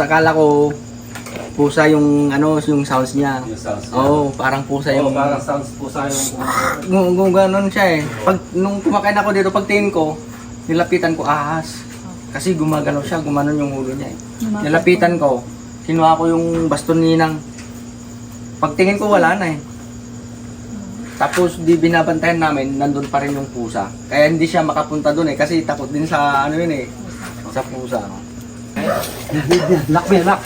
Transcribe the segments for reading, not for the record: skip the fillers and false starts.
Akala ko pusa yung ano, yung sounds niya. Yung sounds niya. Oo, parang pusa yung... Parang sounds pusa yung... Gano'n siya eh. Nung kumakain ako dito, pagtingin ko, nilapitan ko ahas. Kasi gumagalaw siya, gumanon yung ulo niya eh. Nilapitan ko, kinuha ko yung baston ninang. Pagtingin ko wala na eh. Tapos di binabantayan namin, nandun pa rin yung pusa. Kaya hindi siya makapunta dun eh, kasi takot din sa ano yun eh, sa pusa. Lock me, lock.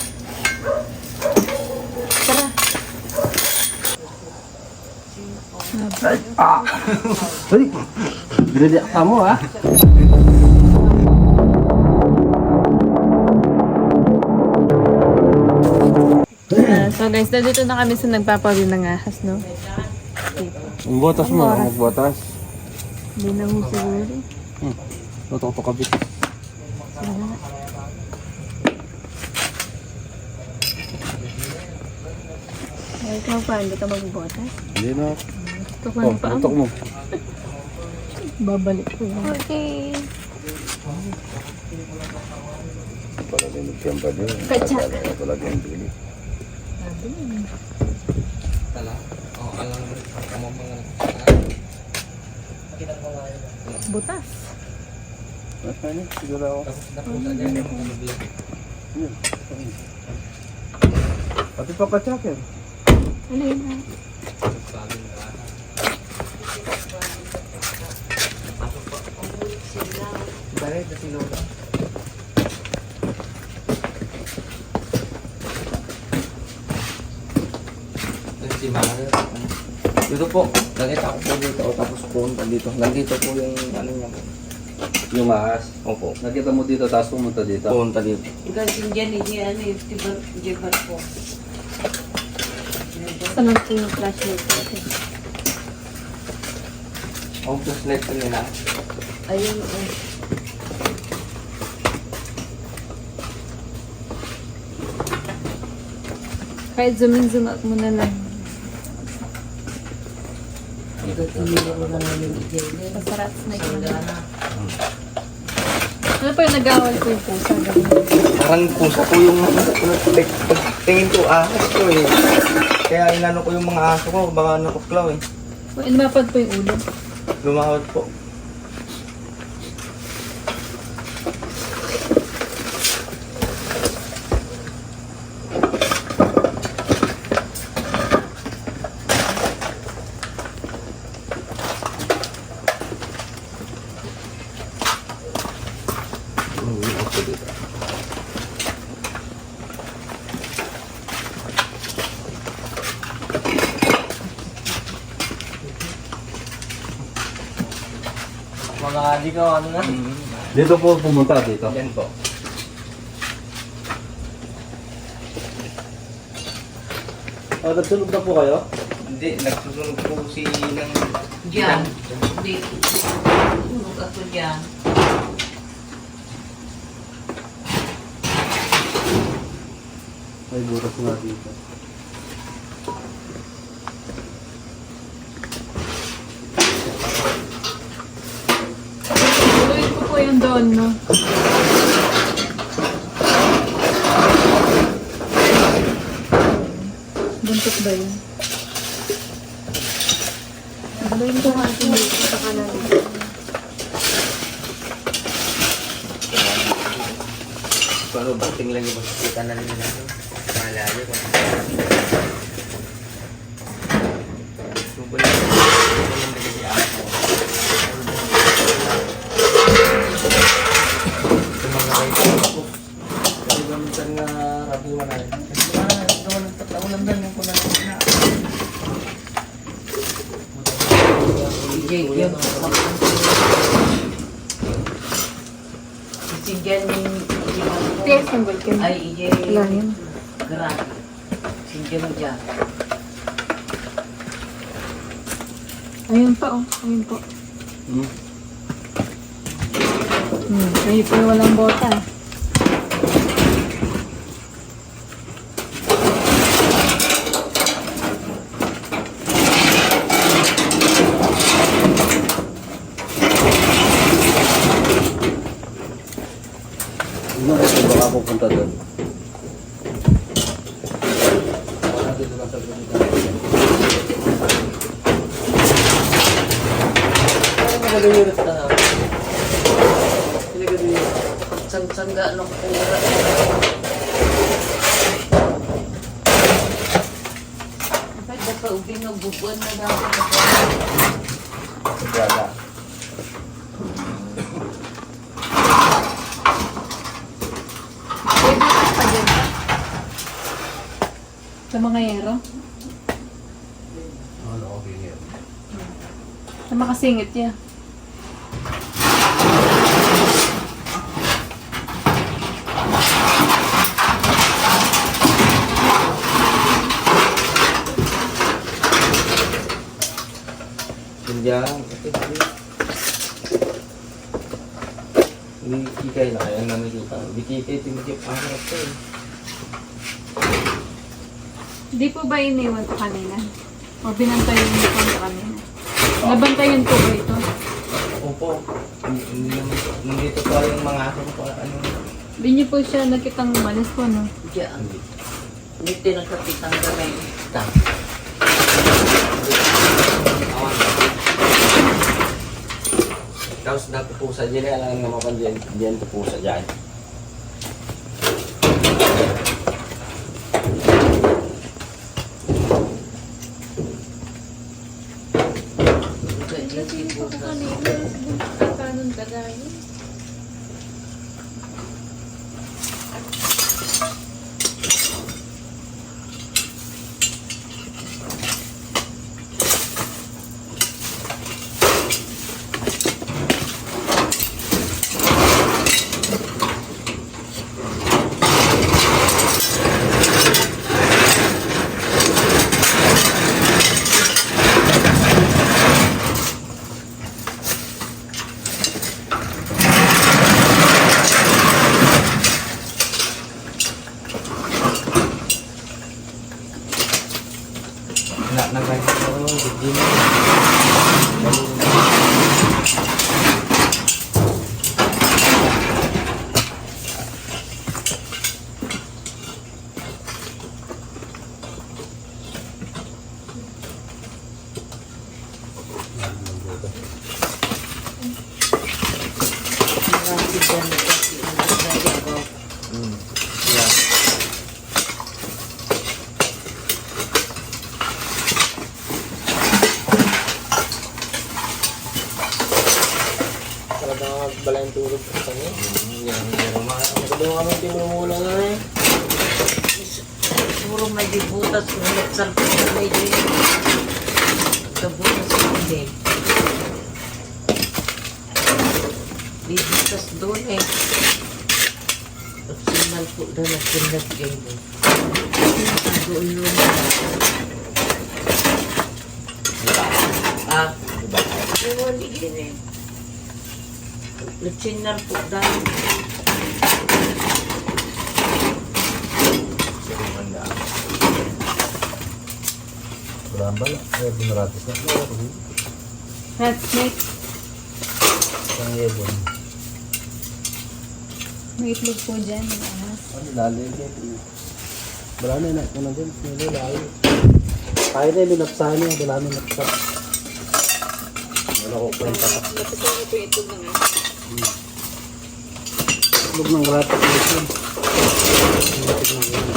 Uy, binadiak ka mo ha. So guys, nandito na kami sa nagpapawin ng ahas, no? Ang botas mo, ang botas. Hindi na mo siguro. Tutok to kabit. Ay, ikaw pa, hindi ka magbotas. Hindi na. Ito ka pa. Tutok mo. Babalik ko yan. Okay. Katsa. Butas. Siguro ako. Pati pa katsakin. Ano yun? Bakit na sinuda? Si Mara. Dito po, nakita ko po dito, tapos punta dito. Nandito po yung ano niya po. Yung ahas. Opo, Nakita mo dito, tapos pumunta dito. punta dito. Kasi dyan, jibar po. Saan po yung flashlight natin? Ang flashlight ko nila. Ayun, Kahit zoom in, zoom out muna lang. Masarap na yun. Ano pa yung nag-awal ko yung pusa? Parang pusa po yung tingin ko ahas ko eh. Kaya inano ko yung mga aso ko, baka nakuklaw eh. Lumapad po yung ulo. Lumahod po. Mga di ko ano na? Dito po pumunta dito. Yan po. Nagsunog na po kayo? Hindi, nagsusunog po si ng... dyan. Hindi. Sunog ako dyan. May butas nga dito. Tuloy ko po yung doon, no? Buntot ba yun? Tuloy ko nga ito dito sa kanan. Paano ba tingnan niyo makikita na nila? Malayo ko. Yan. Si dyan yung Yes, ang welcome. ay ije. Wala yun. Grabe. Si dyan dyan. Ayun pa, oh. Ayun po. Ayun po yung walang bota. Ano ba baka pupunta doon? nasa likod. Ay, magalumirit ka na. Pinagano yun. Pagsangga ng pura. Bakit pa ubing na bubuan na natin? Sobrada. May butas pa dyan. Sa mga yero? Ano, okay yan. Sa makasingit niya. Diyan. Hindi kikay na kaya na nakikita. Hindi kikay, tinigip. Ang harap ko eh. Hindi po ba iniwan to kanina? O binantayan niyo po ito kanina? Nabantayan po ba ito? Opo. Hindi naman. Nandito pa yung mga aso ko. Ano. Hindi niyo po siya nakitang umalis po, no? Diyan. Hindi tinagkapitang gamay. Tang. Tapos nagpupusa dyan eh. Alam naman pa dyan. Dyan pupusa dyan. Nagkaya ko. Hindi na. Marami dyan kasi ang nagagawa. Yeah. Talagang magbala yung tulog sa kanya. Yan. Magandang kami tinumula nga eh. Siguro may dibutas na nagsalpit na may kabutas na hindi. Dibutas doon eh. At simal po na nagsinagay mo. Doon yung ah, ewan din eh. Nagsinal po dahil. Wala ba? Ay, binaratis na. Rat snake. Ang ibon. May itlog po dyan. May ahas. Ano, lalim yan. Wala na, inak ko na din. Hindi, lalim. Kaya na, linapsahan niya. Wala na, linapsah. Wala ko kwenta pa. Lapitan niyo po yung itlog ng ahas. Tulog ng rapat ulit yun. Lapit ng rapat.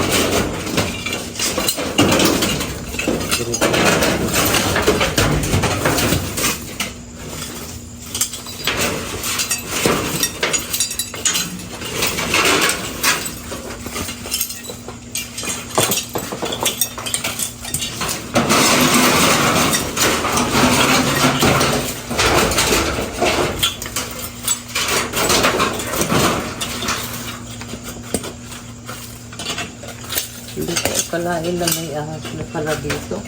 Hindi ko akalain na may ahas na pala dito.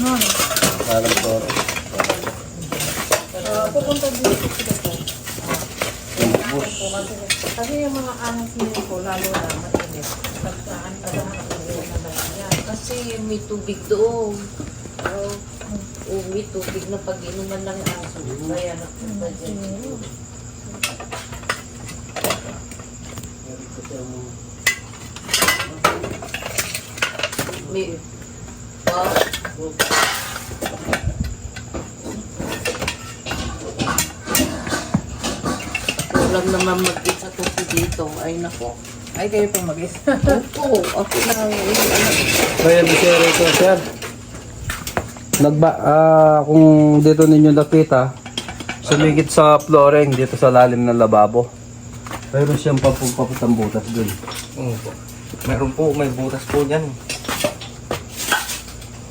No. Parang to. Pupunta dito sila po. Bus. Kasi yung mga ahas niyo po, lalo na mainit. Pagkaan ka na yan. Kasi may tubig doon. May tubig na pag-inuman ng aso. Kaya napunta dyan. May... Kulang naman mag-isa ko dito. Ay, nako. Ay, kayo pong mag-is. Oo, ako na ang anak. Kaya di siya rito, sir. Kung dito ninyo nakita, sumigit sa flooring dito sa lalim ng lababo. Mayroon siyang pampaputang butas dun. Oo po. Meron po, may butas po dyan.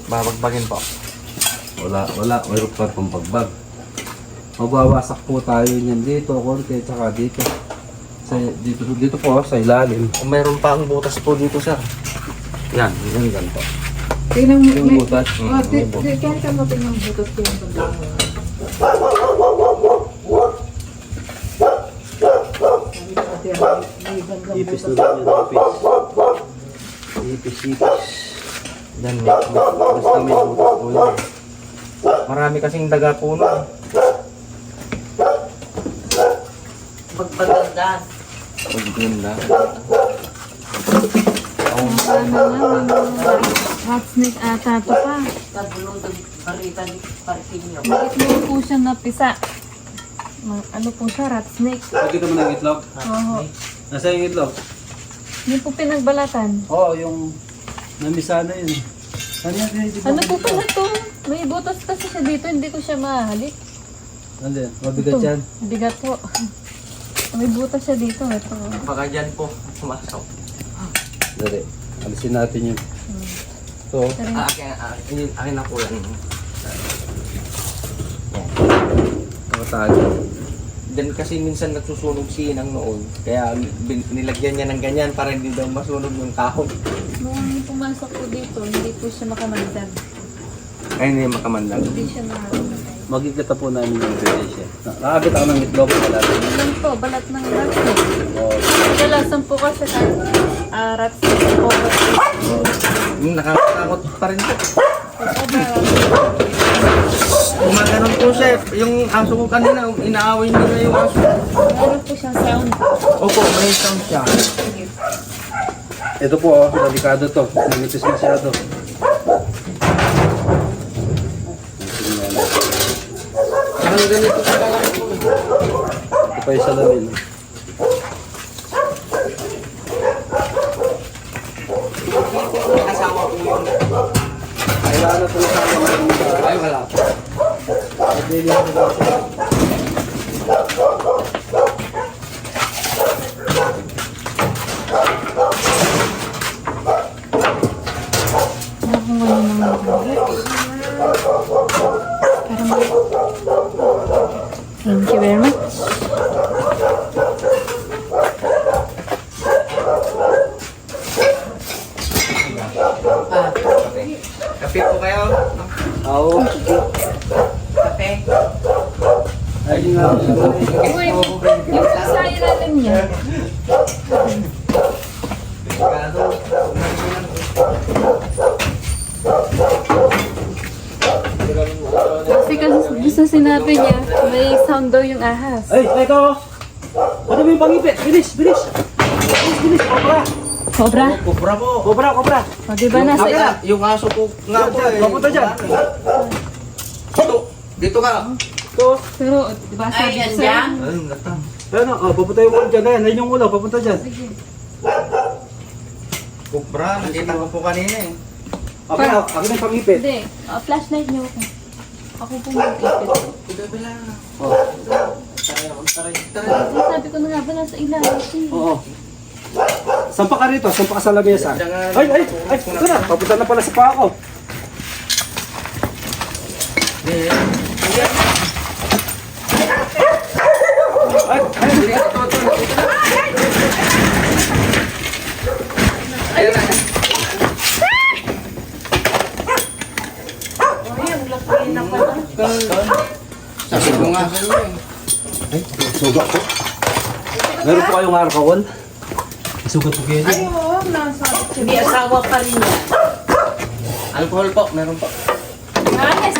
Babagbagin po. Wala. Mayroon pa pampagbag. Magwawasak po tayo niyan dito, konti, tsaka dito. Dito po, sa ilalim. Meron pa ang butas po dito, sir. Yan ganito. Tingnan mo, Yung butas. Kaya ka mo tingnan yung butas ko yung pagkakas. Ipis na lang yan, ipis. Yan, basta may butas po yan. Marami kasing daga po nun. Magpaganda. Pagdinda. Hot snake ata to pa. Tabulong ng balita ni parking niyo. May itlog po siya napisa. Ano po siya, rat snake. Pagkita mo ng itlog? Oo. Nasa yung itlog? Hindi po pinagbalatan. Oo, yung namisana yun. Ano yan? Ano po pala to? May butas kasi siya dito, hindi ko siya mahalik. Ano yan? Mabigat yan. Bigat po. May butas siya dito. Ito. Baka dyan po, pumasok. Dali. Alisin natin yun. So, Akin na po yan. nakatago. Then kasi minsan nagsusunog si Inang noon. Kaya nilagyan niya ng ganyan para hindi daw masunog yung kahon. Nung pumasok po dito, hindi po siya makamandag. Ay, hindi makamandag. Hindi siya makamandag. Magkikita po namin yung siya. Nakakabit ako ng itlog. Ilan po, balat ng rat snake. Oo. Kadalasan po kasi kahit rat snake o rat snake. Nakakatakot pa rin po. Sobrang Gumaganon po siya. Yung aso ko kanina, inaaway nila yung aso. meron po siyang sound. Opo, may sound siya. Ito po, delikado to. Nangipis masyado. Ang ganito pa lang po. Ito pa yung salamin. Kasama po yun. Ay, wala na po yung salamin. Ay, wala po. Kung ano nang nagagawin. Thank you very much. Kape po kayo. Oo. Kape. Ay, nga. Uy, yung sa ilalim niya. Delikado. Kasi sa sinabi niya, may sound daw yung ahas. Ay, ito! Ano mo yung pangipit? Bilis! Bilis! Cobra! Cobra? Kubra po. Cobra! O diba nasa Yung, yung aso ko nga po eh. Papunta dyan. Dito ka. Ito. Pero, diba sabi Ay, ko yan sa'yo? yan? Ayun, gatang. Ano? Oh, papunta yung ulo dyan. Ayan, ayun yung ulo. Papunta dyan. Sige. Kubra, nakita ko po kanina eh. Okay, ako na yung pangipit. Hindi. Flashlight niyo ako. Ako po mag-ipit. Ito ba lang? Oh. Taray. Sabi ko na nga ba nasa ilalim siya. Oo. Sampa ka rito. Sampa ka sa lamesa. Ay! Ito na. Papunta na pala sa paa ko. Ay! Ayun na. Sabi ko nga sa'yo eh. Ay, sugat po. Meron po kayong alcohol? Sugat po kayo. Ay, oo, may asawa pa rin yan. Alcohol po, meron po. Anes!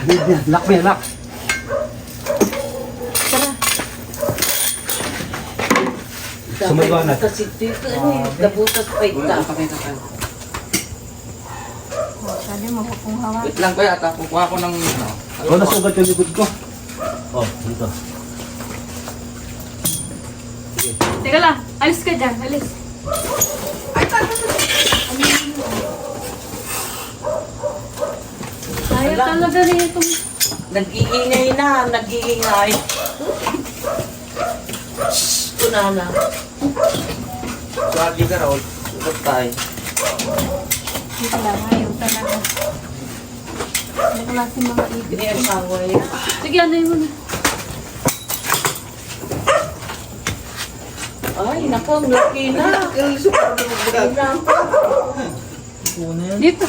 Lock mo yan, lock. Tara. Sumabaw na. Kasi dito, nabutas pa ita. Pakita tayo. Sabi mo, kung hawa. Wait lang kuya, at kukuha ko ng ano. Oh, nasugat yung likod ko. Oh, dito. Teka lang, alis ka dyan, alis. Ayaw Wala. talaga rin itong... Nag-iingay na, nag-iingay. Kunana. Swagi ka Raul. Sugat tayo. Dito lang, ayaw talaga. May klase mga ibig. Hindi ang sawa yan. Sige, ano yun muna. Ay, naku, ang laki na. Dito.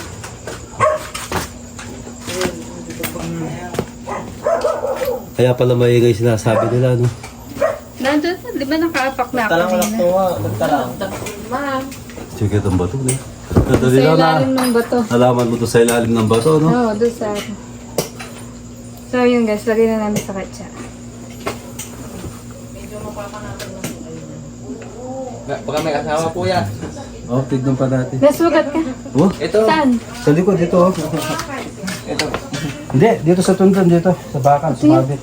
Kaya pala maingay sinasabi nila, no? Nandun, di ba nakaapak na ako kanina? Ma'am. Sige, itong bato, eh. Sa Nadali na na. ilalim ng bato. Nalaman mo to sa ilalim ng bato, no? Oo, doon sa... So yun guys, lagay na namin sa katsa. Baka may asawa po yan. Oh, tignan pa natin. Nasugat ka? Oh, Ito. Saan? sa likod, dito, oh. Ito. Hindi, dito sa tundan, dito. Sa bakal, sumabit.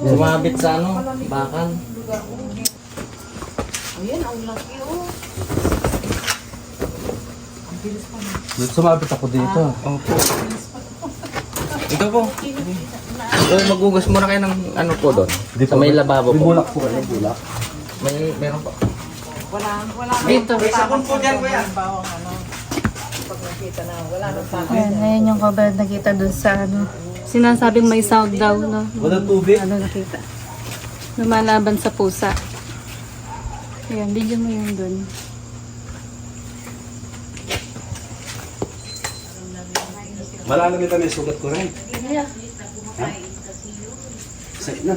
Sumabit sa ano, bakal. Ayan, ang laki, oh. Dito sumabit ako dito. Opo. Ito po. So, magugas muna kayo ng ano po doon. Sa may lababo May po. bulak po, ano, bulak. Meron po. Dito. Sabon po dyan kuya. Ayan, ayan yung cover nakita doon sa ano. Sinasabing may sound daw, no? Walang tubig. Ano nakita? Lumalaban sa pusa. Ayan, video mo yun doon. Malalim ito, may sugat ko rin. Sakit na.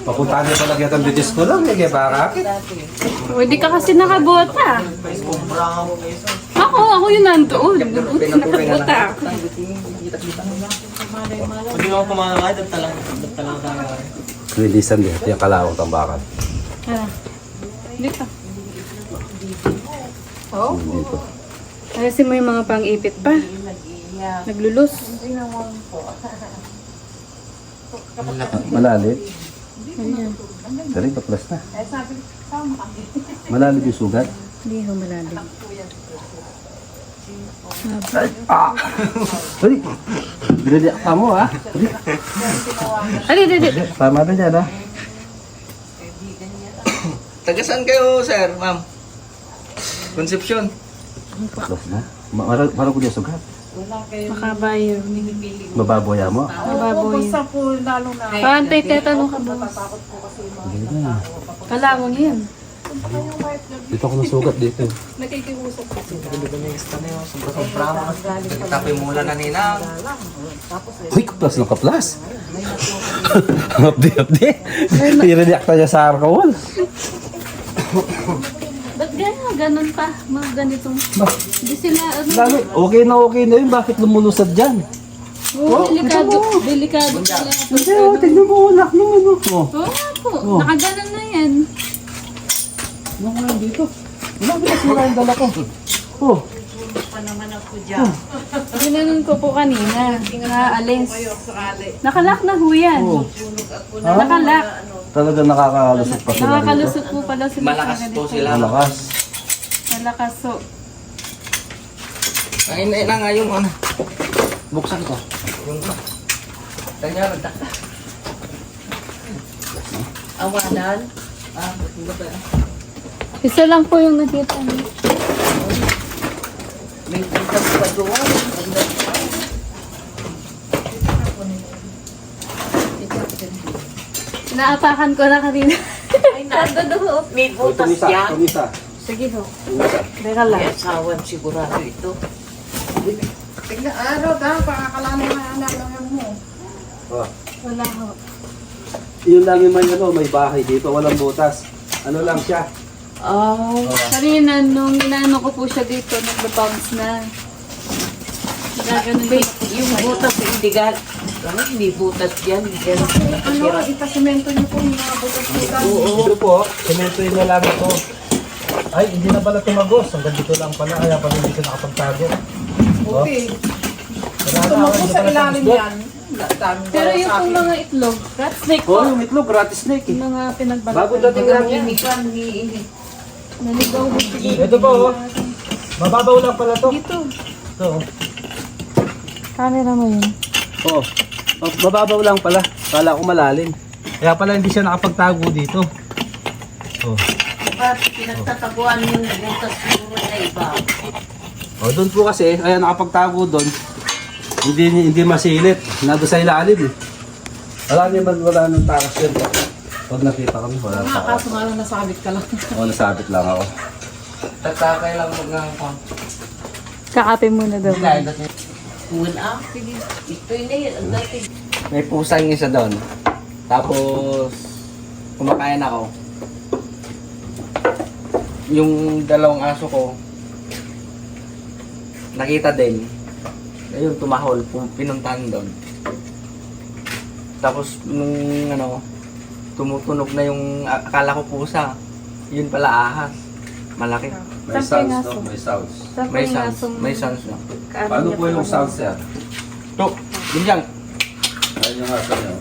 Papuntahan niya pala kita ang bitis ko lang, eh, kaya bakit? O, di ka kasi nakabota. Ako yung nandoon. Nakabota. Hindi mo kumakakay, dagtalang tayo. Nilisan din, ito yung kalawang tambakan. Ah, dito. Dito. Ayusin mo yung mga pang-ipit pa. Naglulus. Malalim. Ayan. Galing, paklas na. Malalim yung sugat. Hindi ho malalim. Uy! Binadiak ka mo, ha? Ali, didi. Tama na dyan, ha? Taga saan kayo, sir, ma'am? Concepcion. Paklas na. Marang ko niya sugat. Makabayo. Mababoya mo. Mababoy. Paantay tetanong ka ba? Hindi na. Kalawang yan. Dito ako nasugat dito. Sobra-sobra. Nagtapoy mula na ninang. Uy, kaplas na kaplas. Update. Pinadiak niya sa alcohol. Ba't gano'n? Ganon pa. Mga ganitong... Hindi sila ano... Lalo, okay na yun. Bakit lumulusad dyan? Oo, delikado. Delikado sila. Hindi, tignan mo. Lock naman. Oo nga po. Nakaganon na yan. Ano nga dito? Wala ko nasira yung dala ko. Oh. Ginanon ko po kanina. Naalis. Nakalock na ho yan. Oh. Nakalock. Talaga nakakalusot pa sila dito. Nakakalusot po pala sila. Malakas po sila. Malakas. Malakas so. Ay, na nga yung ano. Buksan ko. Yung kanya nagtakta. Awanan. Isa lang po yung nakita niyo. May putas pa doon. Naapakan ko na kanina. Ay, nado. May putas yan. Tumisa. Sige ho. Teka lang. May asawan sigurado ito. Tignan araw daw, pakakalanong na anak lang mo. Oh. Wala ho. Yun lang yung may bahay dito. Walang butas. Ano lang siya? Oh. Kanina, nung inaano ko po siya dito, nagbabounce na. Gaganon ba Yung butas, hindi butas yan. Yan. Ano, ipasimento niyo po yung mga butas-butas. Ito po, sementoin na lang ito. Ay, hindi na pala tumagos. Hanggang dito lang pala, kaya pala hindi siya nakapagtago. Okay. Wala na, Tumakbo hindi sa pala ilalim tumagos. yan. Dami Pero wala yung sa pong akin. mga itlog, rat snake Oh, po. yung itlog, gratis snake eh. Yung mga pinagbalatan. Bago dating lang yan. Naligaw mo siguro. Ito po, oh. Mababaw lang pala to. Dito. Ito, oh. Camera mo yun. Oo. Oh, mababaw lang pala. Kala ko malalim. Kaya pala hindi siya nakapagtago dito. Oh. Diba, pinagtataguan yung butas siguro na iba. Oh, doon po kasi, kaya nakapagtago doon. Hindi masilip. Nado sa ilalim eh. Wala nang takas yun. Pag nakita kami, wala nang takas. Kaso nga lang nasabit ka lang. Oo, nasabit lang ako. Tatakay lang pag nga Kakape muna daw. Wala. Sige. Ito yun eh. Ang dati. May pusa yung isa doon. Tapos, kumakain ako. Yung dalawang aso ko, nakita din. Ayun, tumahol, pinuntahan doon. Tapos, nung tumutunog na yung, akala ko pusa. Yun pala ahas. Malaki. May Saan sounds, po yung aso? no? May sounds. May sounds na. Paano po yung sounds sir? Ito, yun yan. Ayun yung aso niyo.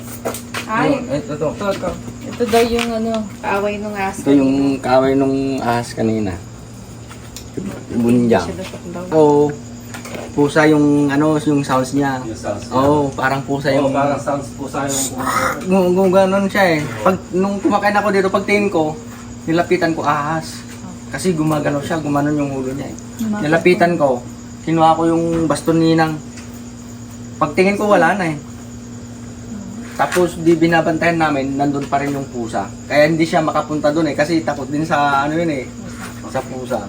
Ay, Ito. Ito daw yung ano. kaaway nung aso. Ito yung kaaway nung ahas kanina. Bunjang. Siya dapat daw. Oo. Pusa yung yung sounds niya. Yung sounds niya. Oo, parang pusa Oo, yung... parang sounds po sa yung... Ganon siya eh. Nung kumakain ako dito, pag tingin ko, nilapitan ko ahas. Kasi gumagalaw siya, gumanon yung ulo niya eh. Nilapitan ko, kinuha ko yung baston ninang. Pagtingin ko wala na eh. Tapos di binabantayan namin, nandun pa rin yung pusa. Kaya hindi siya makapunta dun eh, kasi takot din sa yun eh, sa pusa.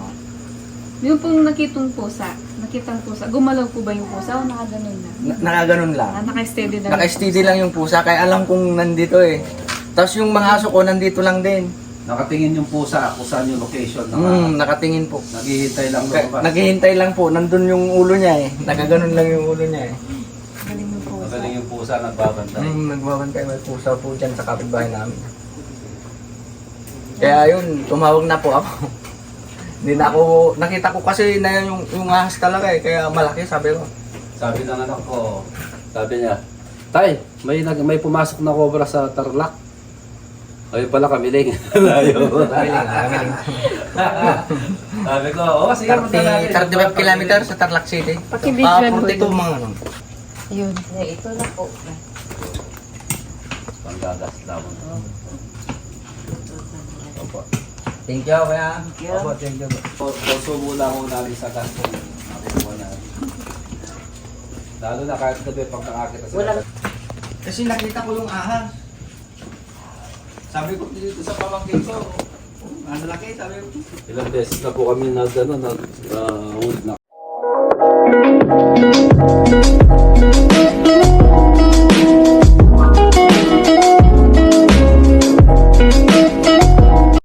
Yung pong nakitang pusa, gumalaw po ba yung pusa o nakaganon na? Nakaganon lang. Naka-steady na. Naka-steady lang yung pusa, kaya alam kong nandito eh. Tapos yung mga aso ko, nandito lang din. Nakatingin yung pusa kung saan yung location. Nakatingin po. Naghihintay lang lumabas. Naghihintay lang po, nandun yung ulo niya eh. Nakaganon lang yung ulo niya eh. Galing yung pusa. Magaling yung pusa, nagbabantay. Nagbabantay, may pusa po dyan sa kapitbahay namin. Kaya yun, tumawag na po ako. Hindi na ako, nakita ko kasi na yung ahas talaga eh, kaya malaki sabi ko. Sabi ng anak ko, sabi niya, Tay, may pumasok na cobra sa Tarlac. Ayun pala, kamiling. Layo. Sabi ko, sige, punta natin. 35 kilometers sa Tarlac City. Pakibidyoan mo 42 yun. mga Yun. Ito na po. Panggagas lang. Opo. Thank you, kuya. Opo, thank you. Susubo lang ako namin sa gasto. Nakukuha na. Lalo na kahit gabi pag nakakita sila. Wala. Kasi nakita ko yung ahas. Sabi ko dito sa pamangkin ko, ano laki, sabi ko. Ilang beses na po kami na